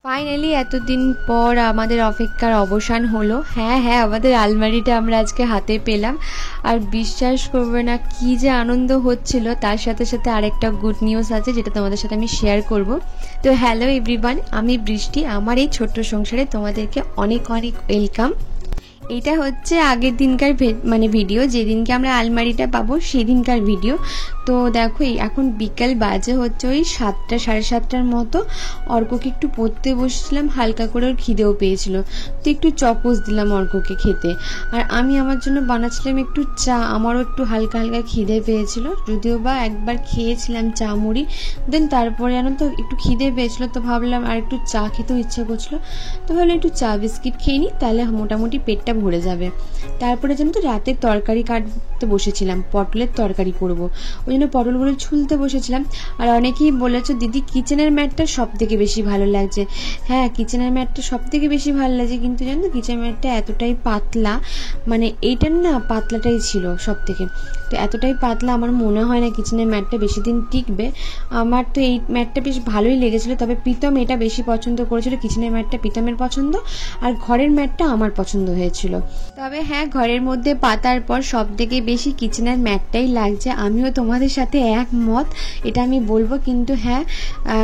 Finally এতদিন পর আমাদের অপেক্ষার অবসান হলো। হ্যাঁ, আমাদের আলমারিটা আমরা আজকে হাতে পেলাম। আর বিশ্বাস করবে না কি যে আনন্দ হচ্ছিল। তার সাথে সাথে আরেকটা গুড নিউজ আছে যেটা তোমাদের সাথে আমি শেয়ার করব। তো হ্যালো এভরিওয়ান, আমি বৃষ্টি। আমার এই ছোট্ট সংসারে তোমাদেরকে অনেক অনেক ওয়েলকাম। এটা হচ্ছে আগের দিনকার ভিডিও, যেদিনকে আমরা আলমারিটা পাবো সেদিনকার ভিডিও। তো দেখো এখন বিকাল বাজে হচ্ছে ওই 7টা সাড়ে 7টার মতো। অর্ককে একটু পড়তে বসেছিলাম, হালকা করে ওর খিদেও পেয়েছিল, তো একটু চকোস দিলাম অর্ককে খেতে। আর আমি আমার জন্য বানাচ্ছিলাম একটু চা। আমারও একটু হালকা হালকা খিদে পেয়েছিল, যদিও বা একবার খেয়েছিলাম চা মুড়ি, দেন তারপরে জানো তো একটু খিদে পেয়েছিল, তো ভাবলাম আর একটু চা খেতেও ইচ্ছা করছিল, তো ভাবলাম একটু চা বিস্কিট খেয়ে নিই, তাহলে মোটামুটি পেটটা ভরে যাবে। তারপরে জানো তো রাতের তরকারি কাটতে বসেছিলাম, পটলের তরকারি করব, ওই জন্য পটলগুলো ছুলতে বসেছিলাম। আর অনেকেই বলেছো দিদি কিচেনের ম্যাটটা সব থেকে বেশি ভালো লাগছে। হ্যাঁ, কিচেনের ম্যাটটা সব থেকে বেশি ভালো লাগছে, কিন্তু জানো তো কিচেনের ম্যাটটা এতটাই পাতলা, মানে এইটার না পাতলাটাই ছিল সব থেকে। তো এতটাই পাতলা আমার মনে হয় না কিচেনের ম্যাটটা বেশি দিন টিকবে। আমার তো এই ম্যাটটা বেশ ভালোই লেগেছিলো, তবে প্রীতম এটা বেশি পছন্দ করেছিল। কিচেনের ম্যাটটা প্রীতমের পছন্দ, আর ঘরের ম্যাটটা আমার পছন্দ হয়েছিল। তবে হ্যাঁ, ঘরের মধ্যে পাতার পর সব থেকে বেশি কিচেনের ম্যাটটাই লাগছে। আমিও তোমাদের সাথে একমত, এটা আমি বলবো। কিন্তু হ্যাঁ,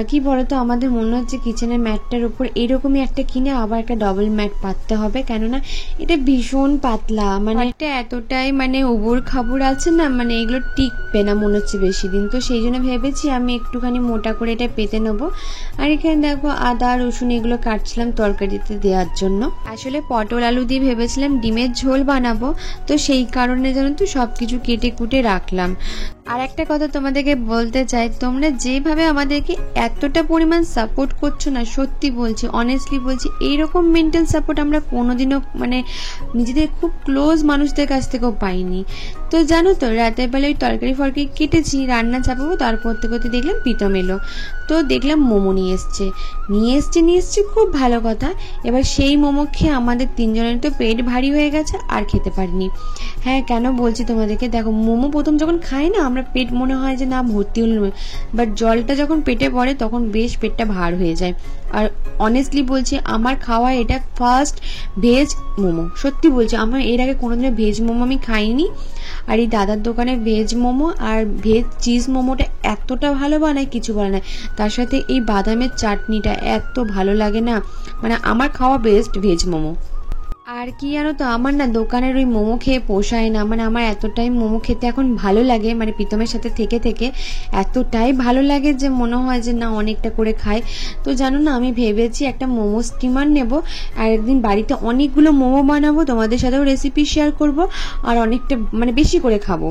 কি বলতো, আমাদের মনে হচ্ছে কিচেনের ম্যাটটার উপর এরকমই একটা কিনে আবার একটা ডবল ম্যাট পাততে হবে, কেননা এটা ভীষণ পাতলা, মানে এটা এতটাই উবুর খাবুর আছে না, এগুলো টিকবে না মনে হচ্ছে বেশি দিন। তো সেই জন্য ভেবেছি আমি একটুখানি মোটা করে এটা পেতে নেবো। আর এখানে দেখো আদা রসুন এগুলো কাটছিলাম তরকারিতে দেওয়ার জন্য। আসলে পটল আলু দিয়ে ভেবেছিলাম ডিমের ঝোল বানাবো, তো সেই কারণে জানো তো সব কিছু কেটে কুটে রাখলাম। আর একটা কথা তোমাদেরকে বলতে চাই, তোমরা যেভাবে আমাদেরকে এতটা পরিমাণ সাপোর্ট করছো না, সত্যি বলছি, অনেস্টলি বলছি, এইরকম মেন্টাল সাপোর্ট আমরা কোনোদিনও নিজেদের খুব ক্লোজ মানুষদের কাছ থেকেও পাইনি। তো জানো তো রাতের বেলা ওই তরকারি ফরকারি কেটেছি, রান্না চাপাবো, তার করতে করতে দেখলাম প্রীতম এলো। তো দেখলাম মোমো নিয়ে এসছে, খুব ভালো কথা। এবার সেই মোমো খেয়ে আমাদের তিনজনের তো পেট ভারী হয়ে গেছে, আর খেতে পারিনি। হ্যাঁ, কেন বলছি তোমাদেরকে, দেখো মোমো প্রথম যখন খাই না, আমরা পেট মনে হয় যে না ভর্তি হলো, বাট জলটা যখন পেটে পড়ে তখন বেশ পেটটা ভার হয়ে যায়। আর অনেস্টলি বলছি, আমার খাওয়া এটা ফার্স্ট ভেজ মোমো। সত্যি বলছি, আমার এর আগে কোনোদিনও ভেজ মোমো আমি খাইনি। আর এই দাদার দোকানে ভেজ মোমো আর ভেজ চিজ মোমোটা এতটা ভালো বানায় কিছু বলে না। তার সাথে এই বাদামের চাটনিটা এত ভালো লাগে না, আমার খাওয়া বেস্ট ভেজ মোমো। আর কি জানো তো, আমার না দোকানের ওই মোমো খেয়ে পোষায় না। আমার এতটাই মোমো খেতে এখন ভালো লাগে, প্রীতমের সাথে থেকে থেকে এতটাই ভালো লাগে যে মনে হয় যে না অনেকটা করে খাই। তো জানো না, আমি ভেবেছি একটা মোমো স্টিমার নেব, আর একদিন বাড়িতে অনেকগুলো মোমো বানাবো, তোমাদের সাথেও রেসিপি শেয়ার করব, আর অনেকটা বেশি করে খাবো।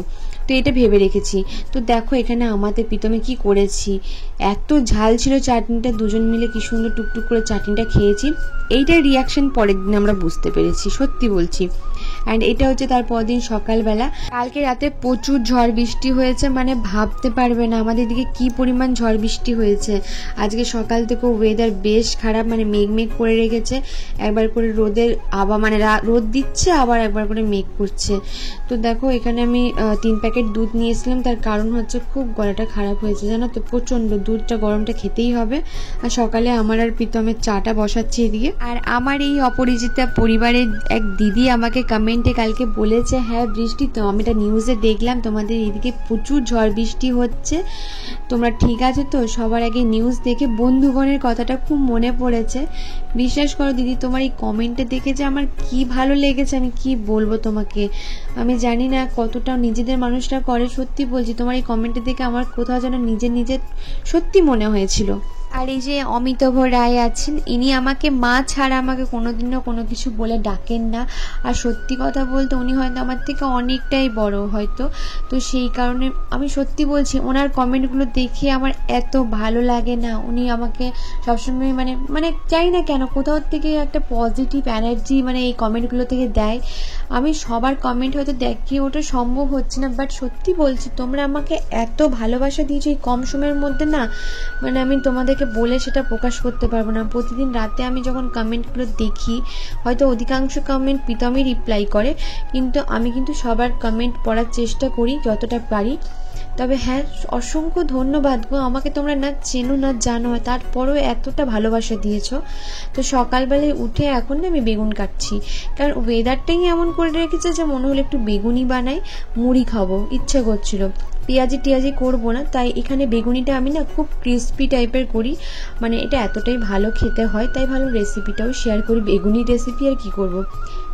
তো এটা ভেবে রেখেছি। তো দেখো এখানে আমাদের প্রীতমে কি করেছি, এত ঝাল ছিল চাটনিটা, দুজন মিলে কি সুন্দর টুকটুক করে চাটনিটা খেয়েছি। এইটার রিয়াকশন পরের দিন আমরা বুঝতে পেরেছি, সত্যি বলছি। অ্যান্ড এটা হচ্ছে তার পরদিন সকালবেলা। কালকে রাতে প্রচুর ঝড় বৃষ্টি হয়েছে, ভাবতে পারবে না আমাদের দিকে কি পরিমাণ ঝড় বৃষ্টি হয়েছে। আজকে সকাল থেকে ওয়েদার বেশ খারাপ, মেঘ করে রেখেছে, একবার করে রোদের আবার রোদ দিচ্ছে, আবার একবার করে মেঘ করছে। তো দেখো এখানে আমি 3 প্যাকেট দুধ নিয়েছিলাম, তার কারণ হচ্ছে খুব গলাটা খারাপ হয়েছে জানো তো, প্রচণ্ড দুধটা গরমটা খেতেই হবে। আর সকালে আমার আর প্রীতমের চাটা বসাচ্ছি এদিকে। আর আমার এই অপরিচিতা পরিবারের এক দিদি আমাকে কমেন্টে কালকে বলেছে, হ্যাঁ বৃষ্টি, তো আমি এটা নিউজে দেখলাম তোমাদের এদিকে প্রচুর ঝড় বৃষ্টি হচ্ছে, তোমরা ঠিক আছে তো? সবার আগে নিউজ দেখে বন্ধুগণের কথাটা খুব মনে পড়েছে। বিশ্বাস করো দিদি, তোমার এই কমেন্টে দেখে যে আমার কি ভালো লেগেছে আমি কি বলবো তোমাকে। আমি জানি না কতটা নিজেদের মানুষরা করে, সত্যি বলছি, তোমার এই কমেন্টে দেখে আমার কোথাও যেন নিজের সত্যি মনে হয়েছিল। আর এই যে অমিতাভ রায় আছেন, ইনি আমাকে মা ছাড়া আমাকে কোনোদিনও কোনো কিছু বলে ডাকেন না। আর সত্যি কথা বলতে উনি হয়তো আমার থেকে অনেকটাই বড় হয়তো, তো সেই কারণে আমি সত্যি বলছি ওনার কমেন্টগুলো দেখে আমার এত ভালো লাগে না। উনি আমাকে সবসময় চাই না কেন কোথাও থেকে একটা পজিটিভ এনার্জি এই কমেন্টগুলো থেকে দেয়। আমি সবার কমেন্ট হয়তো দেখি, ওটা সম্ভব হচ্ছে না, বাট সত্যি বলছি তোমরা আমাকে এত ভালোবাসা দিয়েছো এই কম সময়ের মধ্যে না, আমি তোমাদেরকে বলে সেটা প্রকাশ করতে পারবো না। প্রতিদিন রাতে আমি যখন কমেন্টগুলো দেখি, হয়তো অধিকাংশ কমেন্ট প্রীতমই রিপ্লাই করে, কিন্তু আমি সবার কমেন্ট পড়ার চেষ্টা করি যতটা পারি। তবে হ্যাঁ, অসংখ্য ধন্যবাদ গো, আমাকে তোমরা না চেনো না জানো, তারপরেও এতটা ভালোবাসা দিয়েছো। তো সকালবেলায় উঠে এখন না আমি বেগুন কাটছি, কারণ ওয়েদারটাই এমন করে রেখেছে যে মনে হলো একটু বেগুনি বানাই, মুড়ি খাবো ইচ্ছা করছিল, পেঁয়াজি টিয়াজি করবো না, তাই এখানে বেগুনিটা আমি না খুব ক্রিস্পি টাইপের করি, মানে এটা এতটাই ভালো খেতে হয়, তাই ভালো রেসিপিটাও শেয়ার করি। বেগুনি রেসিপি আর কি করব,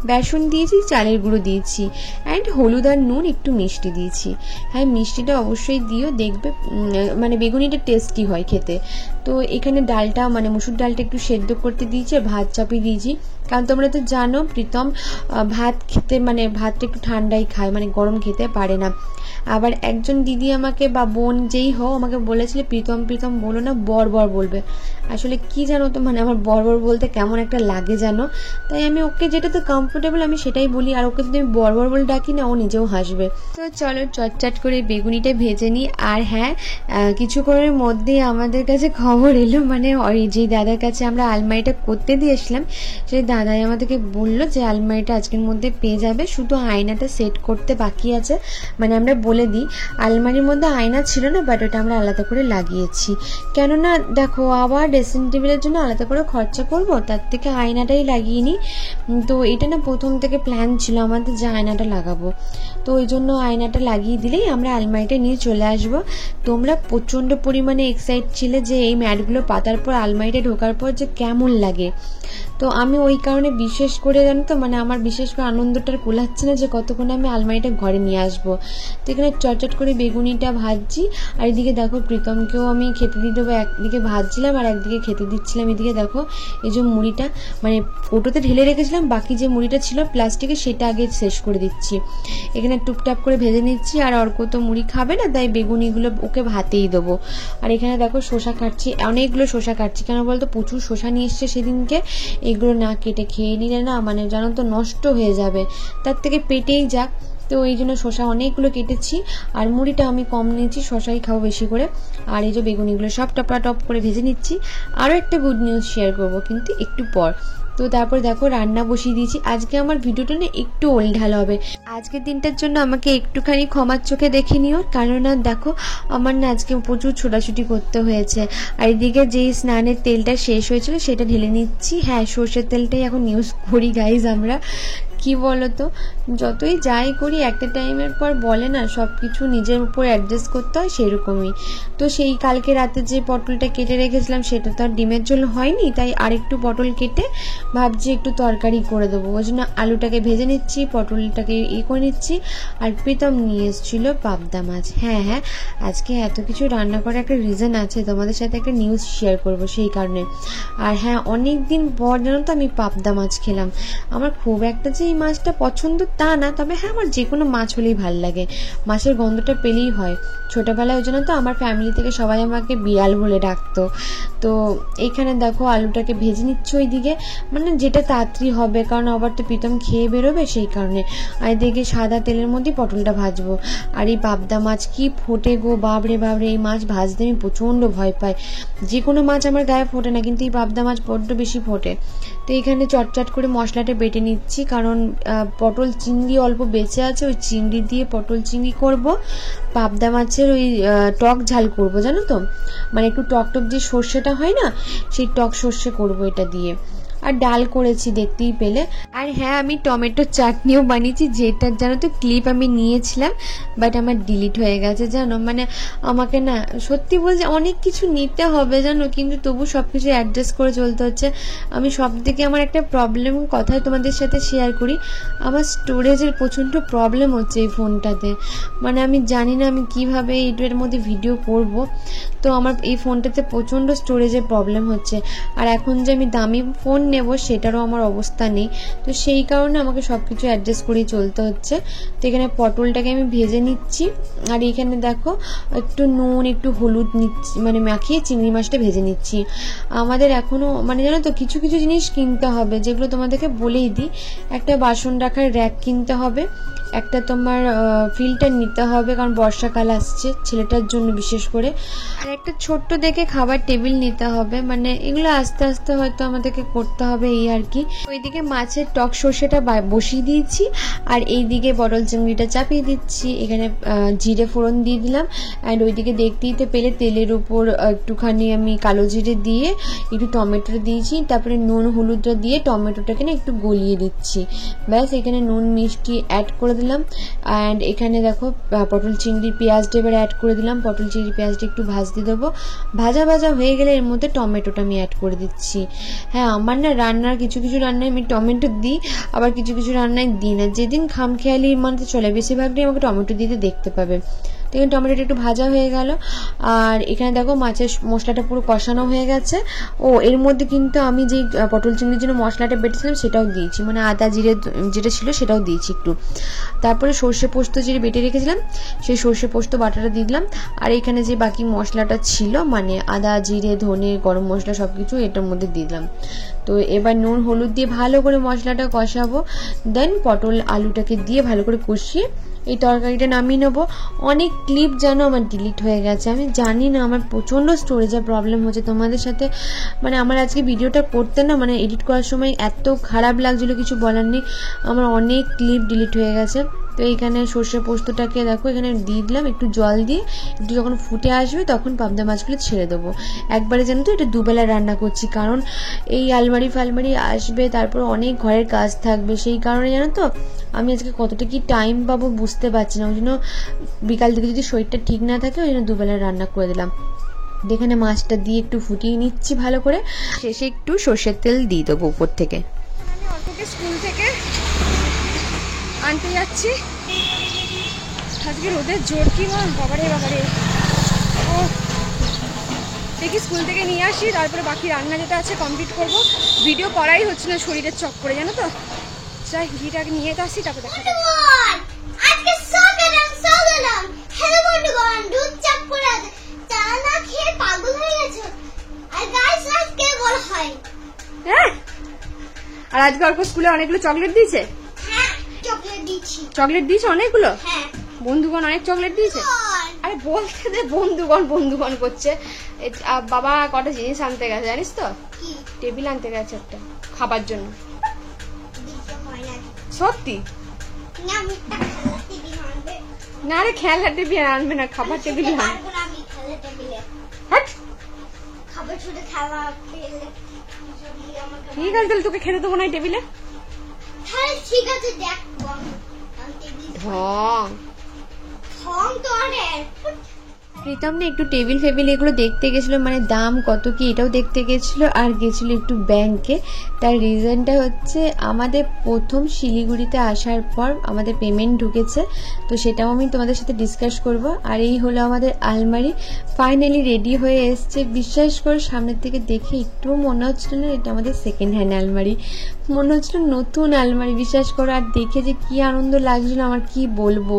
বেসন দিয়েছি, চালের গুঁড়ো দিয়েছি, অ্যান্ড হলুদ আর নুন, একটু মিষ্টি দিয়েছি। হ্যাঁ, মিষ্টিটা অবশ্যই দিও, দেখবে মানে বেগুনিটা টেস্টি হয় খেতে। তো এখানে ডালটা মানে মুসুর ডালটা একটু সেদ্ধ করতে দিয়েছি, ভাত চাপিয়ে দিয়েছি, কারণ তোমরা তো জানো প্রীতম ভাত খেতে মানে ভাতটা একটু ঠান্ডাই খায়, মানে গরম খেতে পারে না। আবার একজন দিদি আমাকে বা বোন যেই হোক আমাকে বলেছিল প্রীতম প্রীতম বলো না, বর বর বলবে। আসলে কি জানো তো, মানে আমার বর বর বলতে কেমন একটা লাগে জানো, তাই আমি ওকে যেটাতে কমফোর্টেবল আমি সেটাই বলি, আর ওকে যদি আমি বর বর বলে ডাকি না ও নিজেও হাসবে। তো চলো চটচট করে বেগুনিটা ভেজে নিই। আর হ্যাঁ, কিছুক্ষণের মধ্যেই আমাদের কাছে খবর এলো, মানে যেই দাদার কাছে আমরা আলমারিটা করতে দিয়েছিলাম সেই দাদাই আমাদেরকে বললো যে আলমারিটা আজকের মধ্যে পেয়ে যাবে, শুধু আয়নাটা সেট করতে বাকি আছে। মানে আমরা বলে দিই আলমারির মধ্যে আয়না ছিল না, বাট ওটা আমরা আলাদা করে লাগিয়েছি, কেননা দেখো আবার ড্রেসিং টেবিলের জন্য আলাদা করে খরচা করব, তার থেকে আয়নাটাই লাগিয়ে নিই। তো এটা না প্রথম থেকে প্ল্যান ছিল আমাদের যে আয়নাটা লাগাবো, তো ওই জন্য আয়নাটা লাগিয়ে দিলেই আমরা আলমারিটা নিয়ে চলে আসবো। তোমরা প্রচণ্ড পরিমাণে এক্সাইট ছিলে যে এই ম্যাটগুলো পাতার পর আলমারিটা ঢোকার পর যে কেমন লাগে, তো আমি ওই কারণে বিশেষ করে জানো তো, মানে আমার বিশেষ করে আনন্দটার কুলাচ্ছে না যে কতক্ষণে আমি আলমারিটা ঘরে নিয়ে আসবো। তো এখানে চটচট করে বেগুনিটা ভাজছি, আর এদিকে দেখো প্রীতমকেও আমি খেতে দিয়ে দেবো, একদিকে ভাজছিলাম আর একদিকে খেতে দিচ্ছিলাম। এদিকে দেখো এই যে মুড়িটা মানে ওটোতে ঢেলে রেখেছিলাম, বাকি যে মুড়িটা ছিল প্লাস্টিকে সেটা আগে শেষ করে দিচ্ছি। এখানে টুকটাপ করে ভেজে নিচ্ছি, আর অর্ক তো মুড়ি খাবে না, তাই বেগুনিগুলো ওকে ভাতেই দেবো। আর এখানে দেখো শসা কাটছি, অনেকগুলো শসা কাটছি, কেন বলতো প্রচুর শসা নিয়ে এসছে সেদিনকে, এগুলো না কেটে খেয়ে নিলে না মানে জানো তো নষ্ট হয়ে যাবে, তার থেকে পেটেই যাক। তো এই জন্য শসা অনেকগুলো কেটেছি, আর মুড়িটা আমি কম নিয়েছি, শসাই খাবো বেশি করে। আর এই যে বেগুনিগুলো সব টপ করে ভেজে নিচ্ছি। আরও একটা গুড নিউজ শেয়ার করবো কিন্তু একটু পর। তো তারপর দেখো রান্না বসিয়ে দিয়েছি। আজকে আমার ভিডিওটা না একটু ওলঢাল হবে, আজকের দিনটার জন্য আমাকে একটুখানি ক্ষমার চোখে দেখে নিও, কারণ না দেখো আমার না আজকে প্রচুর ছোটাছুটি করতে হয়েছে। আর এদিকে যেই স্নানের তেলটা শেষ হয়েছিল সেটা ঢেলে নিচ্ছি। হ্যাঁ, সর্ষের তেলটাই এখন ইউজ করি গাইজ আমরা। কি বলো তো, যতই যাই করি একটা টাইমের পর বলে না সব কিছু নিজের উপর অ্যাডজাস্ট করতে হয়, সেরকমই। তো সেই কালকে রাতে যে পটলটা কেটে রেখেছিলাম সেটা তো আর ডিমের জন্য হয়নি, তাই আরেকটু পটল কেটে ভাবছি একটু তরকারি করে দেবো, ওই জন্য আলুটাকে ভেজে নিচ্ছি, পটলটাকে করে নিচ্ছি। আর প্রীতম নিয়ে এসেছিল পাবদা মাছ। হ্যাঁ হ্যাঁ, আজকে এত কিছু রান্না করার একটা রিজন আছে, তোমাদের সাথে একটা নিউজ শেয়ার করব সেই কারণে। আর হ্যাঁ, অনেক দিন পর জানো তো আমি পাবদা মাছ খেলাম। আমার খুব একটা যে এই মাছটা পছন্দ তা না, তবে হ্যাঁ আমার যে কোনো মাছ হলেই ভাল লাগে, মাছের গন্ধটা পেলেই হয়। ছোটোবেলায় ওই জন্য তো আমার ফ্যামিলি থেকে সবাই আমাকে বিড়াল বলে ডাকতো। তো এইখানে দেখো আলুটাকে ভেজে নিচ্ছি ওইদিকে, মানে যেটা তাড়াতাড়ি হবে, কারণ আবার তো প্রীতম খেয়ে বেরোবে সেই কারণে। আর এদিকে সাদা তেলের মধ্যে পটলটা ভাজবো। আর এই পাবদা মাছ কি ফোটে গো, বাবরে বাবরে, এই মাছ ভাজতে আমি প্রচণ্ড ভয় পাই। যে কোনো মাছ আমার গায়ে ফোটে না, কিন্তু এই পাবদা মাছ বড্ড বেশি ফোটে। তো এখানে চটচট করে মশলাটা বেটে নিচ্ছি, কারণ পটল চিংড়ি অল্প বেঁচে আছে, ওই চিংড়ি দিয়ে পটল চিংড়ি করব। পাবদা মাছের ওই টক ঝাল করব, জানো তো, মানে একটু টক টক যে সর্ষেটা হয় না, সেই টক সর্ষে করবো এটা দিয়ে। আর ডাল করেছি দেখতেই পেলে। আর হ্যাঁ, আমি টমেটোর চাটনিও বানিয়েছি, যেটার জানো তো ক্লিপ আমি নিয়েছিলাম, বাট আমার ডিলিট হয়ে গেছে জানো। মানে আমাকে না সত্যি বলছি অনেক কিছু নিতে হবে জানো, কিন্তু তবু সব কিছু অ্যাডজাস্ট করে চলতে হচ্ছে। আমি সব থেকে আমার একটা প্রবলেম কথা তোমাদের সাথে শেয়ার করি, আমার স্টোরেজের প্রচণ্ড প্রবলেম হচ্ছে এই ফোনটাতে। মানে আমি জানি না আমি কিভাবে এইটার মধ্যে ভিডিও করব। তো আমার এই ফোনটাতে প্রচণ্ড স্টোরেজের প্রবলেম হচ্ছে, আর এখন যে আমি দামি ফোন নেব সেটারও আমার অবস্থা নেই। তো সেই কারণে আমাকে সব কিছু অ্যাডজাস্ট করেই চলতে হচ্ছে। তো এখানে পটলটাকে আমি ভেজে নিচ্ছি, আর এখানে দেখো একটু নুন একটু হলুদ নিচ্ছি, মানে মাখিয়ে চিংড়ি মাছটা ভেজে নিচ্ছি। আমাদের এখনও মানে জানো তো কিছু কিছু জিনিস কিনতে হবে, যেগুলো তোমাদেরকে বলেই দিই। একটা বাসন রাখার র্যাক কিনতে হবে, একটা তোমার ফিল্টার নিতে হবে, কারণ বর্ষাকাল আসছে ছেলেটার জন্য বিশেষ করে, আর একটা ছোট্ট দেখে খাবার টেবিল নিতে হবে। মানে এগুলো আস্তে আস্তে হয়তো আমাদেরকে করতে করতে হবে এই আর কি। ওইদিকে মাছের টক সর্ষেটা বসিয়ে দিয়েছি আর এইদিকে পটল চিংড়িটা চাপিয়ে দিচ্ছি। এখানে জিরে ফোড়ন দিয়ে দিলাম অ্যান্ড ওইদিকে দেখতেই তো পেলে তেলের উপর একটুখানি আমি কালো জিরে দিয়ে একটু টমেটো দিয়েছি, তারপরে নুন হলুদটা দিয়ে টমেটোটাকে না একটু গলিয়ে দিচ্ছি। ব্যাস এখানে নুন মিষ্টি অ্যাড করে দিলাম অ্যান্ড এখানে দেখো পটল চিংড়ির পেঁয়াজটা এবার অ্যাড করে দিলাম। পটল চিংড়ি পেঁয়াজটা একটু ভাজতে দেবো, ভাজা ভাজা হয়ে গেলে এর মধ্যে টমেটোটা আমি অ্যাড করে দিচ্ছি। হ্যাঁ, আমার না রান্নার কিছু কিছু রান্নায় আমি টমেটো দিই, আবার কিছু কিছু রান্নায় দিই না। যেদিন খামখেয়ালি মানে চলে বেশিরভাগটাই আমাকে টমেটো দিতে দেখতে পাবে। তো এখানে টমেটোটা একটু ভাজা হয়ে গেল আর এখানে দেখো মাছের মশলাটা পুরো কষানো হয়ে গেছে। ও এর মধ্যে কিন্তু আমি যে পটল চিংড়ির জন্য মশলাটা বেটেছিলাম সেটাও দিয়েছি, মানে আদা জিরে যেটা ছিল সেটাও দিয়েছি একটু। তারপরে সর্ষে পোস্ত যেটা বেটে রেখেছিলাম সেই সর্ষে পোস্ত বাটাটা দিয়ে দিলাম। আর এখানে যে বাকি মশলাটা ছিল মানে আদা জিরে ধনে গরম মশলা সব কিছু এটার মধ্যে দিয়ে দিলাম। তো এবার নুন হলুদ দিয়ে ভালো করে মশলাটা কষাবো, দেন পটল আলুটাকে দিয়ে ভালো করে কষিয়ে এই তরকারিটা নামিয়ে নেবো। অনেক ক্লিপ যেন আমার ডিলিট হয়ে গেছে, আমি জানি না, আমার প্রচণ্ড স্টোরেজের প্রবলেম হচ্ছে। তোমাদের সাথে মানে আমার আজকে ভিডিওটা করতে না মানে এডিট করার সময় এত খারাপ লাগছিলো কিছু বলার নেই, আমার অনেক ক্লিপ ডিলিট হয়ে গেছে। তো এইখানে সর্ষে পোস্তটাকে দেখো এখানে দিয়ে দিলাম, একটু জল দিয়ে একটু যখন ফুটে আসবে তখন পাবদা মাছগুলো ছেড়ে দেবো। একবারে জানো তো এটা দুবেলা রান্না করছি, কারণ এই আলমারি ফালমারি আসবে, তারপর অনেক ঘরের কাজ থাকবে, সেই কারণে জানো তো আমি আজকে কতটা কি টাইম পাবো বুঝতে পারছি না। ওই জন্য বিকাল থেকে যদি শরীরটা ঠিক না থাকে ওই জন্য দুবেলা রান্না করে দিলাম। এখানে মাছটা দিয়ে একটু ফুটিয়ে নিচ্ছি ভালো করে, শেষে একটু সর্ষের তেল দিয়ে দেবো উপর থেকে। আমি অল্পকে স্কুল থেকে আনতে যাচ্ছি, আজকে রোদের জোর কি মা বাবারে বাবারে। ও দেখি স্কুল থেকে নিয়ে আসি, তারপরে বাকি রান্না যেটা আছে কমপ্লিট করব। ভিডিও করাই হচ্ছে না শরীরের চক করে, জানো তো। যাই ঘিটাকে নিয়ে আসি তারপরে দেখা যাবে। আজকে সকালাম হ্যালো বন্ধুগণ, দুধ চাপ করে আছে চা না খেয়ে পাগল হয়ে গেছে। আর গাইস আজকে বল হয় হ্যাঁ, আর আজকে অল্প স্কুলে অনেকগুলো চকলেট দিয়েছে। হ্যাঁ চকলেট দিচ্ছি। চকলেট দিয়েছে অনেকগুলো? হ্যাঁ বন্ধুগণ অনেক চকলেট দিয়েছে। আরে বলতে দে, বন্ধুগণ বন্ধুগণ করছে। বাবা কটা জিনিস আনতে গেছে জানিস তো, কি টেবিল আনতে গেছে একটা খাবার জন্য। দিতে হয় না সত্যি না, আমি খেলা টেবিল আনবে না রে, খেলা টেবিল আনবে না, খাবার টেবিল আনবে। পারবো না আমি খেলা টেবিলে হাট, খাবার শুধু খেলা পেলে যদি আমাকে ঠিক আছে তাহলে তোকে খেতে দেবো না এই টেবিলে। হ্যাঁ ঠিক আছে দেখবো আমি টেবিল ঢং ফর্ম তো অনেক। প্রীতম না একটু টেবিল ফেবিল এগুলো দেখতে গেছিলো, মানে দাম কত কি এটাও দেখতে গেছিলো, আর গেছিলো একটু ব্যাংকে। তার রিজনটা হচ্ছে আমাদের প্রথম শিলিগুড়িতে আসার পর আমাদের পেমেন্ট ঢুকেছে, তো সেটাও আমি তোমাদের সাথে ডিসকাস করব। আর এই হলো আমাদের আলমারি, ফাইনালি রেডি হয়ে এসছে। বিশ্বাস করে সামনের থেকে দেখে একটুও মনে হচ্ছিল না এটা আমাদের সেকেন্ড হ্যান্ড আলমারি, মনে হচ্ছিল নতুন আলমারি, বিশ্বাস করো। আর দেখে যে কি আনন্দ লাগছিল আমার কি বলবো।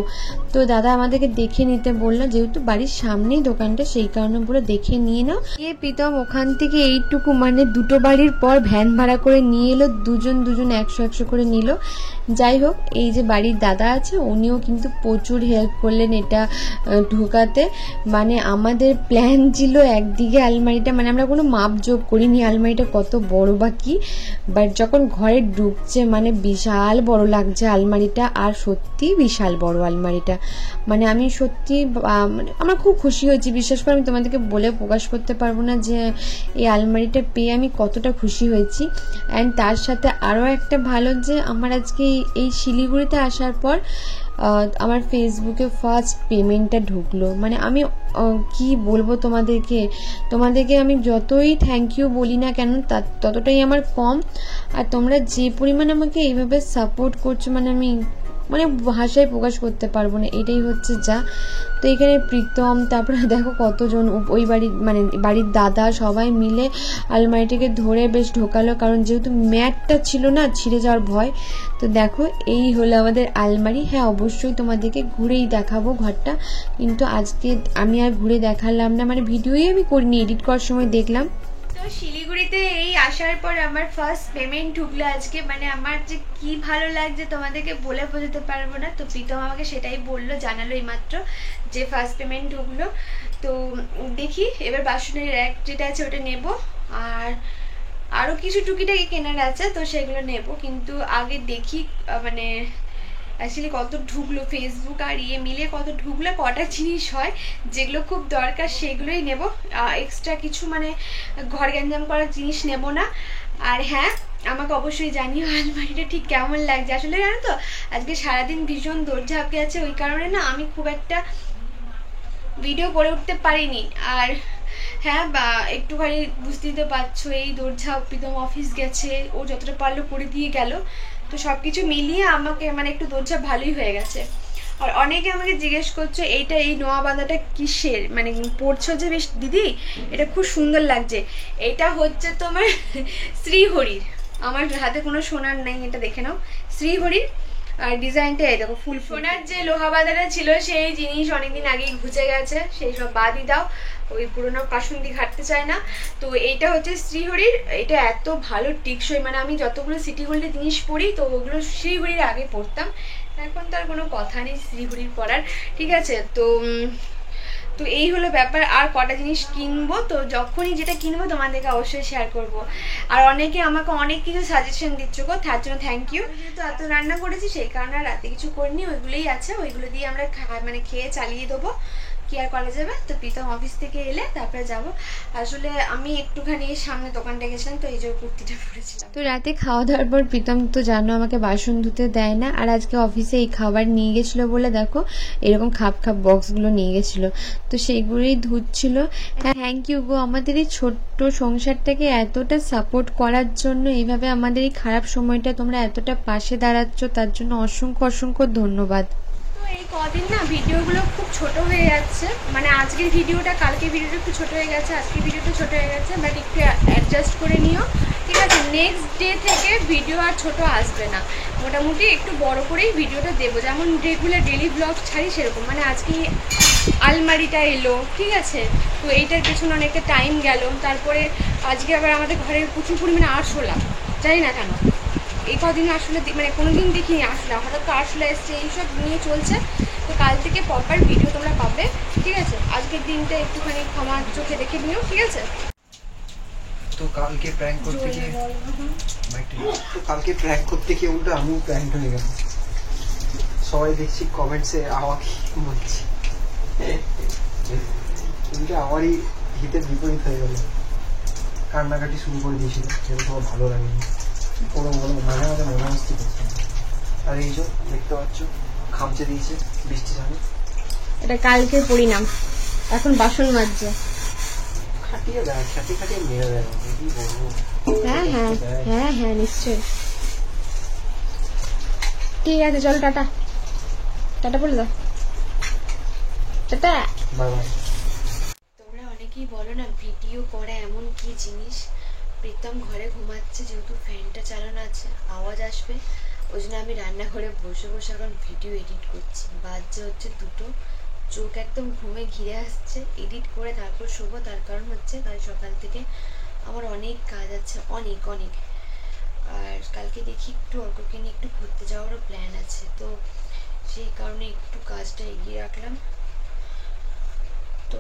তো দাদা আমাদেরকে দেখে নিতে বললো, যেহেতু বাড়ির সামনেই দোকানটা সেই কারণে পুরো দেখে নিয়ে নাও। প্রীতম ওখান থেকে এইটুকু মানে দুটো বাড়ির পর ভ্যান ভাড়া করে নিয়ে এলো, দুজন 100 করে নিল। যাই হোক, এই যে বাড়ির দাদা আছে উনিও কিন্তু প্রচুর হেল্প করলেন এটা ঢোকাতে। মানে আমাদের প্ল্যান ছিল একদিকে আলমারিটা, মানে আমরা কোনো মাপ যোগ করিনি আলমারিটা কত বড় বা কি, বাট যখন ঘরে ঢুকছে মানে বিশাল বড় লাগছে আলমারিটা, আর সত্যি বিশাল বড় আলমারিটা। মানে আমি সত্যি মানে আমার খুব খুশি হয়েছি, বিশ্বাস করে আমি তোমাদেরকে বলে প্রকাশ করতে পারবো না যে এই আলমারিটা পেয়ে আমি কতটা খুশি হয়েছি। অ্যান্ড তার সাথে আরও একটা ভালো যে আমার আজকে এই শিলিগুড়িতে আসার পর আমার ফেসবুকে ফার্স্ট পেমেন্টটা ঢুকলো। মানে আমি কি বলবো তোমাদেরকে আমি যতই থ্যাংক ইউ বলি না কেন ততটাই আমার কম। আর তোমরা যে পরিমাণ আমাকে এইভাবে সাপোর্ট করছো মানে আমি মানে ভাষায় প্রকাশ করতে পারবো না, এটাই হচ্ছে যা। তো এখানে প্রীতম, তারপরে দেখো কতজন ওই বাড়ির মানে বাড়ির দাদা সবাই মিলে আলমারিটাকে ধরে বেশ ঢোকালো, কারণ যেহেতু ম্যাটটা ছিল না ছিঁড়ে যাওয়ার ভয়। তো দেখো এই হলো আমাদের আলমারি। হ্যাঁ অবশ্যই তোমাদেরকে ঘুরেই দেখাবো ঘরটা, কিন্তু আজকে আমি আর ঘুরে দেখালাম না, মানে ভিডিওই আমি করিনি, এডিট করার সময় দেখলাম। তো শিলিগুড়িতে এই আসার পর আমার ফার্স্ট পেমেন্ট ঢুকলো আজকে, মানে আমার যে কি ভালো লাগছে তোমাদেরকে বলে বোঝাতে পারবো না। তো প্রীতম আমাকে সেটাই বললো, জানালো এইমাত্র যে ফার্স্ট পেমেন্ট ঢুকলো। তো দেখি এবার বাসনের র্যাক যেটা আছে ওটা নেব, আর আরও কিছু টুকিটাকি কেনার আছে, তো সেগুলো নেব। কিন্তু আগে দেখি মানে অ্যাকচুয়ালি কত ঢুকলো, ফেসবুক আর মিলে কত ঢুকলো, কটা জিনিস হয় যেগুলো খুব দরকার সেগুলোই নেব। এক্সট্রা কিছু মানে ঘর গ্যাঞ্জাম করার জিনিস নেব না। আর হ্যাঁ, আমাকে অবশ্যই জানিও আলমারিটা ঠিক কেমন লাগছে। আসলে জানো তো, আজকে সারাদিন ভীষণ দৌড়ঝাঁপে আছে, ওই কারণে না আমি খুব একটা ভিডিও করে উঠতে পারিনি। আর হ্যাঁ, বা একটুখানি বুঝতেই তো পারছো, এই দৌড়ঝাঁপ, প্রীতম অফিস গেছে, ও যতটা পারলো করে দিয়ে গেল, তো সব কিছু মিলিয়ে আমাকে মানে একটু দৌড়ঝাঁপ ভালোই হয়ে গেছে। আর অনেকে আমাকে জিজ্ঞেস করছো এইটা, এই নোয়া বাঁধাটা কিসের, মানে পড়ছো যে বেশ দিদি, এটা খুব সুন্দর লাগছে। এটা হচ্ছে তোমার শ্রীহরির, আমার হাতে কোনো সোনার নেই, এটা দেখে নাও, শ্রীহরির। আর ডিজাইনটা এই দেখো, ফুল সোনার যে লোহা বাঁধাটা ছিল সেই জিনিস অনেকদিন আগেই ঘুচে গেছে, সেই সব বাদই দাও, ওই পুরোনো কাসুন্দি ঘাটতে চায় না। তো এইটা হচ্ছে শ্রীহরির, এটা এত ভালো টিকসই, মানে আমি যতগুলো সিটি গোল্ডের জিনিস পড়ি তো ওগুলো শ্রীহরির আগে পড়তাম, এখন তো আর কোনো কথা নেই শ্রীহরির পড়ার, ঠিক আছে। তো তো এই হলো ব্যাপার। আর কটা জিনিস কিনবো, তো যখনই যেটা কিনবো তোমাদেরকে অবশ্যই শেয়ার করব। আর অনেকে আমাকে অনেক কিছু সাজেশন দিচ্ছ গো, তার জন্য থ্যাংক ইউ। যেহেতু এত রান্না করেছি সেই কারণে রাতে কিছু করিনি, ওইগুলোই আছে, ওইগুলো দিয়ে আমরা মানে খেয়ে চালিয়ে দেবো, কি আর করা যাবে। তো প্রীতম অফিস থেকে এলে তারপরে যাব। আসলে আমি একটুখানি সামনে দোকানটা গেছিলাম, তো এই যে কুর্তিটা পরেছিলাম। তো রাতে খাওয়া দাওয়ার পর প্রীতম তো জানো আমাকে বাসন ধুতে দেয় না, আর আজকে অফিসে এই খাবার নিয়ে গেছিলো বলে দেখো এরকম খাপ খাপ বক্সগুলো নিয়ে গেছিলো, তো সেইগুলোই ধুচ্ছিল। থ্যাংক ইউ গো, আমাদের এই ছোট্ট সংসারটাকে এতটা সাপোর্ট করার জন্য, এইভাবে আমাদের এই খারাপ সময়টা তোমরা এতটা পাশে দাঁড়াচ্ছ, তার জন্য অসংখ্য অসংখ্য ধন্যবাদ। এই কদিন না ভিডিওগুলো খুব ছোট হয়ে যাচ্ছে, মানে আজকের ভিডিওটা কালকের ভিডিওটা একটু ছোট হয়ে গেছে, আজকের ভিডিওটা ছোট হয়ে গেছে, বাট একটু অ্যাডজাস্ট করে নিও, ঠিক আছে। নেক্সট ডে থেকে ভিডিও আর ছোট আসবে না, মোটামুটি একটু বড় করেই ভিডিওটা দেবো, যেমন রেগুলার ডেলি ব্লগ ছাড়ি সেরকম। মানে আজকে আলমারিটা এলো, ঠিক আছে, তো এইটার পেছনে অনেকটা টাইম গেল। তারপরে আজকে আবার আমাদের ঘরে প্রচুর পরিমাণে আরশোলা, জানি না কেন এই কদিন আসলে মানে কোনোদিন দেখিনি আরশোলা, হঠাৎ তো আরশোলা এসছে, এইসব নিয়ে চলছে। তো কাল থেকে প্রপার ভিডিও তোমরা পাবে, ঠিক আছে। আজকের দিনটা একটুখানি ক্ষমার চোখে দেখে নিও, ঠিক আছে। তো কালকে প্র্যাঙ্ক করতে গিয়ে উল্টো আমিও প্র্যাঙ্ক হয়ে গেল। সবাই দেখছি কমেন্টসে আমাকে বলছি, উল্টো আমারই হিতের বিপরীত হয়ে গেল, কান্নাকাটি শুরু করে দিয়েছিল, যেটা সবার ভালো লাগেনি, কোনো মাঝে মাঝে মজামস্তি করছে। আর এই যে দেখতে পাচ্ছ খামচে দিয়েছে বৃষ্টি জানে, এটা কালকে পরিণাম, এখন বাসন মাজছে। খাটিয়ে দেয়, খাটিয়ে মেরে দেয়, কি বলবো। হ্যাঁ হ্যাঁ হ্যাঁ হ্যাঁ নিশ্চয়ই। ঠিক আছে চল, টাটা টাটা বলে দাও, টাটা বাই বাই। তোমরা অনেকেই বলো না ভিডিও করা এমন কি জিনিস। প্রীতম ঘরে ঘুমাচ্ছে, যেহেতু ফ্যানটা চালানো আছে আওয়াজ আসবে, ওই জন্য আমি রান্নাঘরে বসে বসে এখন ভিডিও এডিট করছি। বাজছে হচ্ছে 2টো, চোখ একদম ঘুমে ঘিরে আসছে, এডিট করে তারপর শোবো। তার কারণ হচ্ছে কাল সকাল থেকে আমার অনেক কাজ আছে, অনেক অনেক। আর কালকে দেখি একটু অর্ককে নিয়ে একটু ঘুরতে যাওয়ারও প্ল্যান আছে, তো সেই কারণে একটু কাজটা এগিয়ে রাখলাম। তো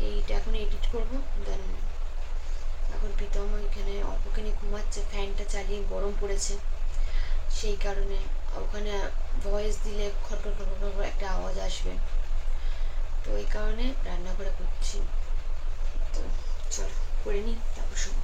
এইটা এখন এডিট করবো, দেন এখন প্রীতম ওইখানে অর্ককে নিয়ে ঘুমাচ্ছে, ফ্যানটা চালিয়ে, গরম পড়েছে, সেই কারণে ওখানে ভয়েস দিলে খটখট খটখট একটা আওয়াজ আসবে, তো এই কারণে রান্না করে করছি। তো চল করে নিই, তারপর শোবো।